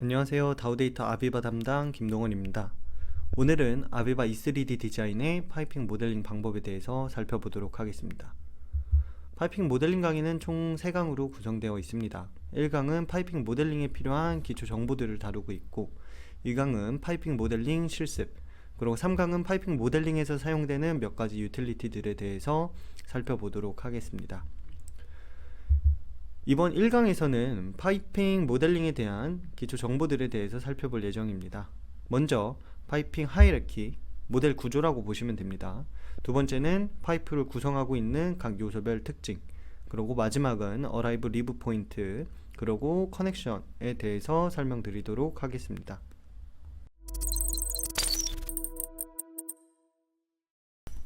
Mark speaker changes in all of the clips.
Speaker 1: 안녕하세요. 다우데이터 아비바 담당 김동원입니다. 오늘은 아비바 E3D 디자인의 파이핑 모델링 방법에 대해서 살펴보도록 하겠습니다. 파이핑 모델링 강의는 총 3강으로 구성되어 있습니다. 1강은 파이핑 모델링에 필요한 기초 정보들을 다루고 있고 2강은 파이핑 모델링 실습, 그리고 3강은 파이핑 모델링에서 사용되는 몇 가지 유틸리티들에 대해서 살펴보도록 하겠습니다. 이번 1강에서는 파이핑 모델링에 대한 기초 정보들에 대해서 살펴볼 예정입니다. 먼저 파이핑 하이라키, 모델 구조라고 보시면 됩니다. 두 번째는 파이프를 구성하고 있는 각 요소별 특징, 그리고 마지막은 어라이브 리브 포인트, 그리고 커넥션에 대해서 설명드리도록 하겠습니다.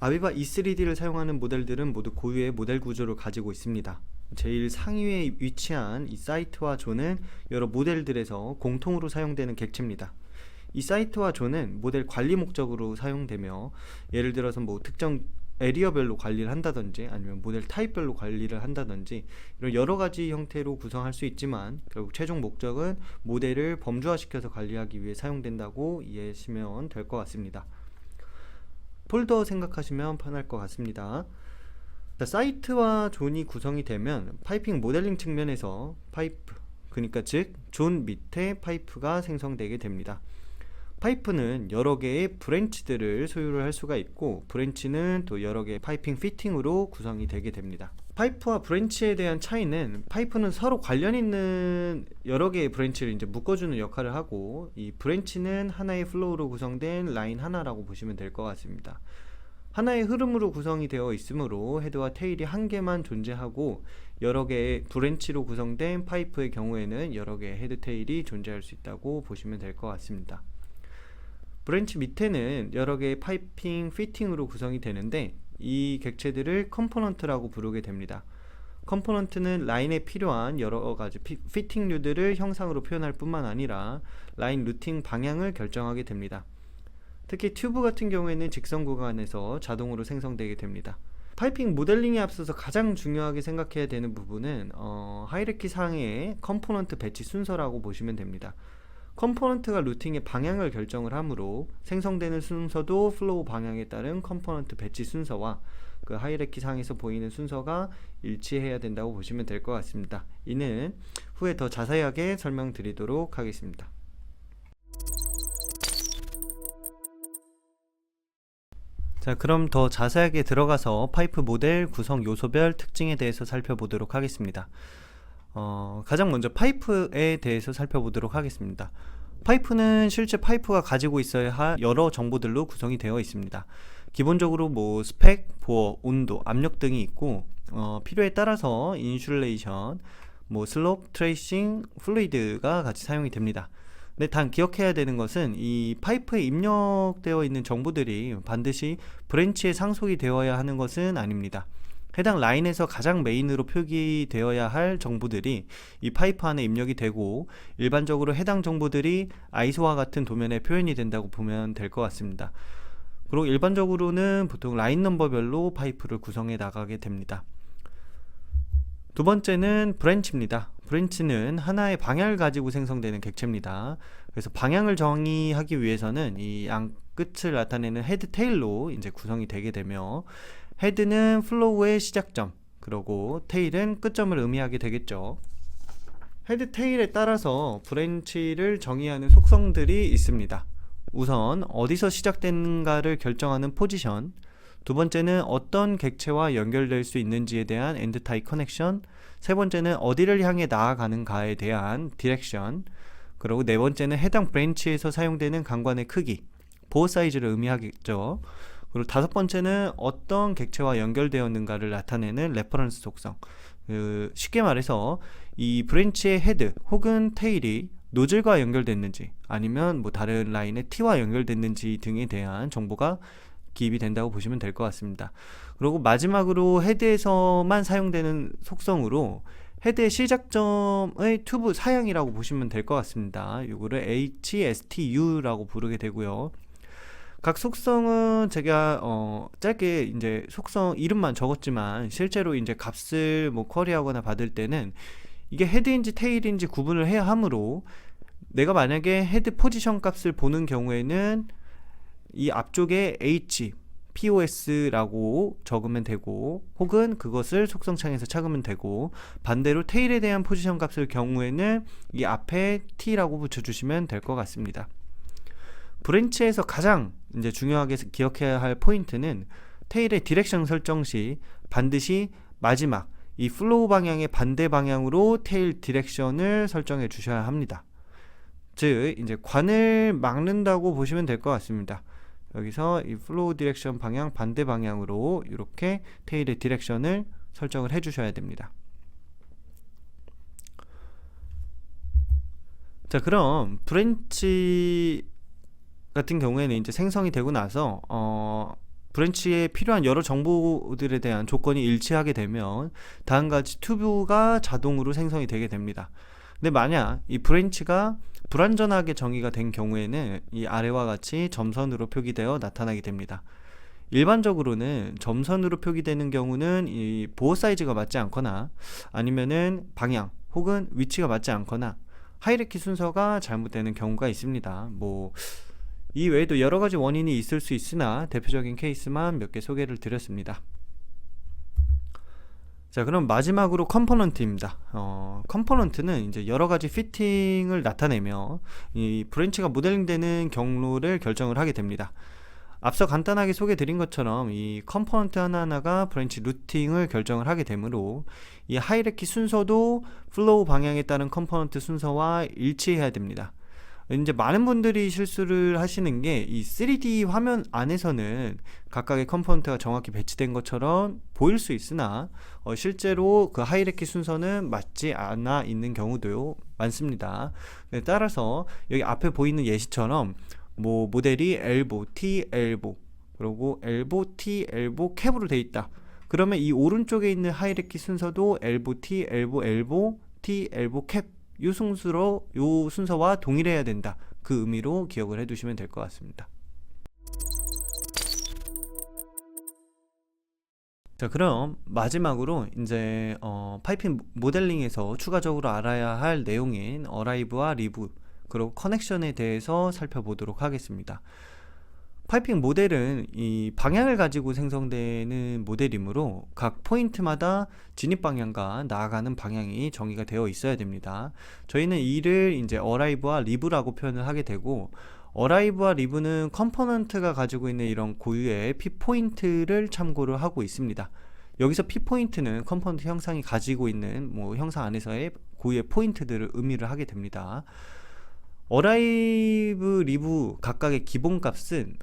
Speaker 1: 아비바 E3D를 사용하는 모델들은 모두 고유의 모델 구조를 가지고 있습니다. 제일 상위에 위치한 이 사이트와 존은 여러 모델들에서 공통으로 사용되는 객체입니다. 이 사이트와 존은 모델 관리 목적으로 사용되며, 예를 들어서 특정 에리어별로 관리를 한다든지 아니면 모델 타입별로 관리를 한다든지 이런 여러 가지 형태로 구성할 수 있지만, 결국 최종 목적은 모델을 범주화시켜서 관리하기 위해 사용된다고 이해하시면 될 것 같습니다. 폴더 생각하시면 편할 것 같습니다. 사이트와 존이 구성이 되면 파이핑 모델링 측면에서 파이프, 그러니까 즉 존 밑에 파이프가 생성되게 됩니다. 파이프는 여러 개의 브랜치들을 소유를 할 수가 있고, 브랜치는 또 여러 개의 파이핑 피팅으로 구성이 되게 됩니다. 파이프와 브랜치에 대한 차이는, 파이프는 서로 관련 있는 여러 개의 브랜치를 묶어주는 역할을 하고, 이 브랜치는 하나의 플로우로 구성된 라인 하나라고 보시면 될 것 같습니다. 하나의 흐름으로 구성이 되어 있으므로 헤드와 테일이 한 개만 존재하고, 여러 개의 브랜치로 구성된 파이프의 경우에는 여러 개의 헤드 테일이 존재할 수 있다고 보시면 될 것 같습니다. 브랜치 밑에는 여러 개의 파이핑 피팅으로 구성이 되는데, 이 객체들을 컴포넌트라고 부르게 됩니다. 컴포넌트는 라인에 필요한 여러 가지 피팅류들을 형상으로 표현할 뿐만 아니라 라인 루팅 방향을 결정하게 됩니다. 특히 튜브 같은 경우에는 직선 구간에서 자동으로 생성되게 됩니다. 파이핑 모델링에 앞서서 가장 중요하게 생각해야 되는 부분은 하이라키 상의 컴포넌트 배치 순서라고 보시면 됩니다. 컴포넌트가 루팅의 방향을 결정을 하므로 생성되는 순서도 플로우 방향에 따른 컴포넌트 배치 순서와 그 하이라키 상에서 보이는 순서가 일치해야 된다고 보시면 될 것 같습니다. 이는 후에 더 자세하게 설명드리도록 하겠습니다. 자, 그럼 더 자세하게 들어가서 파이프 모델 구성 요소별 특징에 대해서 살펴보도록 하겠습니다. 가장 먼저 파이프에 대해서 살펴보도록 하겠습니다. 파이프는 실제 파이프가 가지고 있어야 할 여러 정보들로 구성이 되어 있습니다. 기본적으로 스펙, 보어, 온도, 압력 등이 있고, 필요에 따라서 인슐레이션, 슬롭, 트레이싱, 플루이드가 같이 사용이 됩니다. 근데 단 기억해야 되는 것은, 이 파이프에 입력되어 있는 정보들이 반드시 브랜치에 상속이 되어야 하는 것은 아닙니다. 해당 라인에서 가장 메인으로 표기되어야 할 정보들이 이 파이프 안에 입력이 되고, 일반적으로 해당 정보들이 아이소와 같은 도면에 표현이 된다고 보면 될 것 같습니다. 그리고 일반적으로는 보통 라인 넘버별로 파이프를 구성해 나가게 됩니다. 두 번째는 브랜치입니다. 브랜치는 하나의 방향을 가지고 생성되는 객체입니다. 그래서 방향을 정의하기 위해서는 이 양 끝을 나타내는 헤드 테일로 구성이 되게 되며, 헤드는 플로우의 시작점, 그리고 테일은 끝점을 의미하게 되겠죠. 헤드 테일에 따라서 브랜치를 정의하는 속성들이 있습니다. 우선 어디서 시작되는가를 결정하는 포지션, 두 번째는 어떤 객체와 연결될 수 있는지에 대한 엔드 타입 커넥션, 세 번째는 어디를 향해 나아가는가에 대한 디렉션, 그리고 네 번째는 해당 브랜치에서 사용되는 강관의 크기, 보어 사이즈를 의미하겠죠. 그리고 다섯 번째는 어떤 객체와 연결되었는가를 나타내는 레퍼런스 속성, 쉽게 말해서 이 브랜치의 헤드 혹은 테일이 노즐과 연결됐는지 아니면 다른 라인의 T와 연결됐는지 등에 대한 정보가 기입이 된다고 보시면 될 것 같습니다. 그리고 마지막으로 헤드에서만 사용되는 속성으로 헤드의 시작점의 튜브 사양이라고 보시면 될 것 같습니다. 이거를 HSTU라고 부르게 되고요. 각 속성은 제가 짧게 속성 이름만 적었지만, 실제로 값을 쿼리하거나 받을 때는 이게 헤드인지 테일인지 구분을 해야 하므로 내가 만약에 헤드 포지션 값을 보는 경우에는 이 앞쪽에 H, POS라고 적으면 되고, 혹은 그것을 속성창에서 찾으면 되고, 반대로 테일에 대한 포지션 값을 경우에는 이 앞에 T라고 붙여주시면 될 것 같습니다. 브랜치에서 가장 이제 중요하게 기억해야 할 포인트는 테일의 디렉션 설정 시 반드시 마지막 이 플로우 방향의 반대 방향으로 테일 디렉션을 설정해 주셔야 합니다. 즉 이제 관을 막는다고 보시면 될 것 같습니다. 여기서 이 플로우 디렉션 방향 반대 방향으로 이렇게 테일의 디렉션을 설정을 해 주셔야 됩니다. 자, 그럼 브랜치 같은 경우에는 이제 생성이 되고 나서 브랜치에 필요한 여러 정보들에 대한 조건이 일치하게 되면 다음같이 튜브가 자동으로 생성이 되게 됩니다. 근데 만약 이 브랜치가 불완전하게 정의가 된 경우에는 이 아래와 같이 점선으로 표기되어 나타나게 됩니다. 일반적으로는 점선으로 표기되는 경우는 이 보호 사이즈가 맞지 않거나 아니면은 방향 혹은 위치가 맞지 않거나 하이라키 순서가 잘못되는 경우가 있습니다. 이 외에도 여러 가지 원인이 있을 수 있으나 대표적인 케이스만 몇 개 소개를 드렸습니다. 자, 그럼 마지막으로 컴포넌트입니다. 컴포넌트는 이제 여러 가지 피팅을 나타내며 이 브랜치가 모델링 되는 경로를 결정을 하게 됩니다. 앞서 간단하게 소개 드린 것처럼 이 컴포넌트 하나하나가 브랜치 루팅을 결정을 하게 되므로 이 하이라키 순서도 플로우 방향에 따른 컴포넌트 순서와 일치해야 됩니다. 이제 많은 분들이 실수를 하시는 게 이 3D 화면 안에서는 각각의 컴포넌트가 정확히 배치된 것처럼 보일 수 있으나 실제로 그 하이라키 순서는 맞지 않아 있는 경우도 많습니다. 따라서 여기 앞에 보이는 예시처럼 모델이 엘보, T 엘보, 그리고 엘보, T 엘보, 캡으로 되어 있다. 그러면 이 오른쪽에 있는 하이라키 순서도 엘보, T 엘보, 엘보, T 엘보, 캡 요 순서와 동일해야 된다. 그 의미로 기억을 해두시면 될 것 같습니다. 자, 그럼 마지막으로 이제 파이핑 모델링에서 추가적으로 알아야 할 내용인 어라이브와 리브 그리고 커넥션에 대해서 살펴보도록 하겠습니다. 파이핑 모델은 이 방향을 가지고 생성되는 모델이므로 각 포인트마다 진입 방향과 나아가는 방향이 정의가 되어 있어야 됩니다. 저희는 이를 이제 어라이브와 리브라고 표현을 하게 되고, 어라이브와 리브는 컴포넌트가 가지고 있는 이런 고유의 P-포인트를 참고를 하고 있습니다. 여기서 P-포인트는 컴포넌트 형상이 가지고 있는 형상 안에서의 고유의 포인트들을 의미를 하게 됩니다. 어라이브, 리브 각각의 기본 값은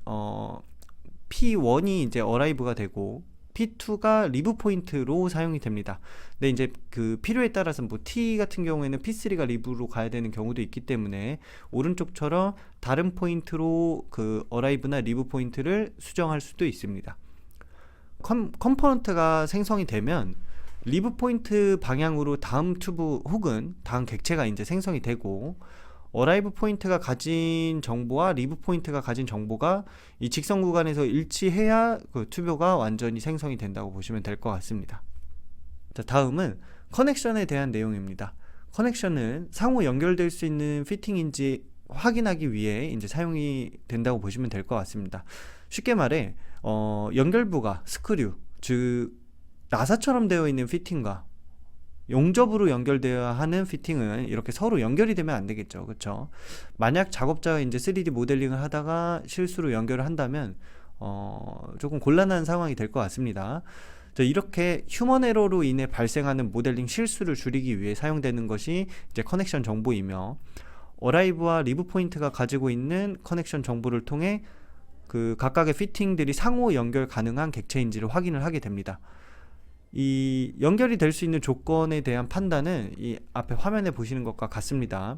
Speaker 1: P1이 이제 어라이브가 되고 P2가 리브 포인트로 사용이 됩니다. 근데 이제 그 필요에 따라서 T 같은 경우에는 P3가 리브로 가야 되는 경우도 있기 때문에 오른쪽처럼 다른 포인트로 그 어라이브나 리브 포인트를 수정할 수도 있습니다. 컴포넌트가 생성이 되면 리브 포인트 방향으로 다음 튜브 혹은 다음 객체가 이제 생성이 되고, 어라이브 포인트가 가진 정보와 리브 포인트가 가진 정보가 이 직선 구간에서 일치해야 그 튜브가 완전히 생성이 된다고 보시면 될 것 같습니다. 자, 다음은 커넥션에 대한 내용입니다. 커넥션은 상호 연결될 수 있는 피팅인지 확인하기 위해 이제 사용이 된다고 보시면 될 것 같습니다. 쉽게 말해 연결부가 스크류, 즉 나사처럼 되어 있는 피팅과 용접으로 연결되어야 하는 피팅은 이렇게 서로 연결이 되면 안 되겠죠. 그렇죠? 만약 작업자가 이제 3D 모델링을 하다가 실수로 연결을 한다면 조금 곤란한 상황이 될 것 같습니다. 이렇게 휴먼 에러로 인해 발생하는 모델링 실수를 줄이기 위해 사용되는 것이 이제 커넥션 정보이며, 어라이브와 리브 포인트가 가지고 있는 커넥션 정보를 통해 그 각각의 피팅들이 상호 연결 가능한 객체인지를 확인을 하게 됩니다. 이 연결이 될 수 있는 조건에 대한 판단은 이 앞에 화면에 보시는 것과 같습니다.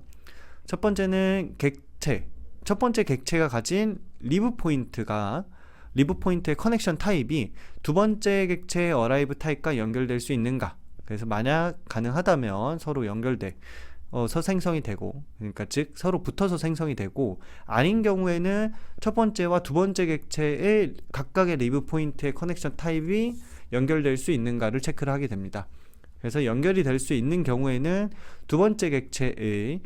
Speaker 1: 첫 번째는 첫 번째 객체가 가진 리브 포인트의 커넥션 타입이 두 번째 객체의 어라이브 타입과 연결될 수 있는가. 그래서 만약 가능하다면 서로 연결돼서 생성이 되고, 그러니까 즉 서로 붙어서 생성이 되고, 아닌 경우에는 첫 번째와 두 번째 객체의 각각의 리브 포인트의 커넥션 타입이 연결될 수 있는가를 체크를 하게 됩니다. 그래서 연결이 될 수 있는 경우에는 두 번째 객체의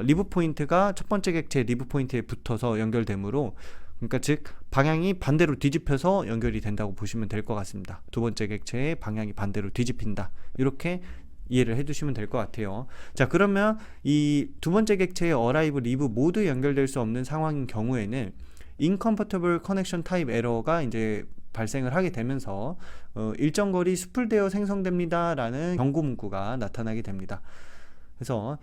Speaker 1: 리브 포인트가 첫 번째 객체 리브 포인트에 붙어서 연결되므로, 그러니까 즉 방향이 반대로 뒤집혀서 연결이 된다고 보시면 될 것 같습니다. 두 번째 객체의 방향이 반대로 뒤집힌다, 이렇게 이해를 해두시면 될 것 같아요. 자, 그러면 이 두 번째 객체의 어라이브, 리브 모두 연결될 수 없는 상황인 경우에는 incompatible connection type 에러가 이제 발생을 하게 되면서 일정 거리 수풀되어 생성됩니다 라는 경고 문구가 나타나게 됩니다. 그래서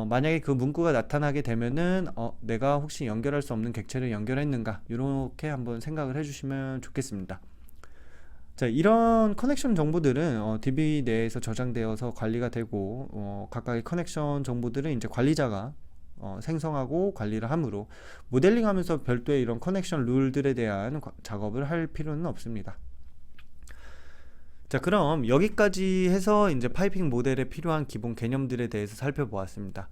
Speaker 1: 만약에 그 문구가 나타나게 되면은 내가 혹시 연결할 수 없는 객체를 연결했는가, 이렇게 한번 생각을 해주시면 좋겠습니다. 자, 이런 커넥션 정보들은 DB 내에서 저장되어서 관리가 되고, 각각의 커넥션 정보들은 이제 관리자가 생성하고 관리를 하므로 모델링하면서 별도의 이런 커넥션 룰들에 대한 작업을 할 필요는 없습니다. 자, 그럼 여기까지 해서 이제 파이핑 모델에 필요한 기본 개념들에 대해서 살펴보았습니다.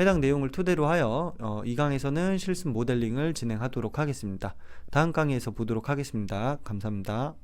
Speaker 1: 해당 내용을 토대로 하여 이 강에서는 실습 모델링을 진행하도록 하겠습니다. 다음 강의에서 보도록 하겠습니다. 감사합니다.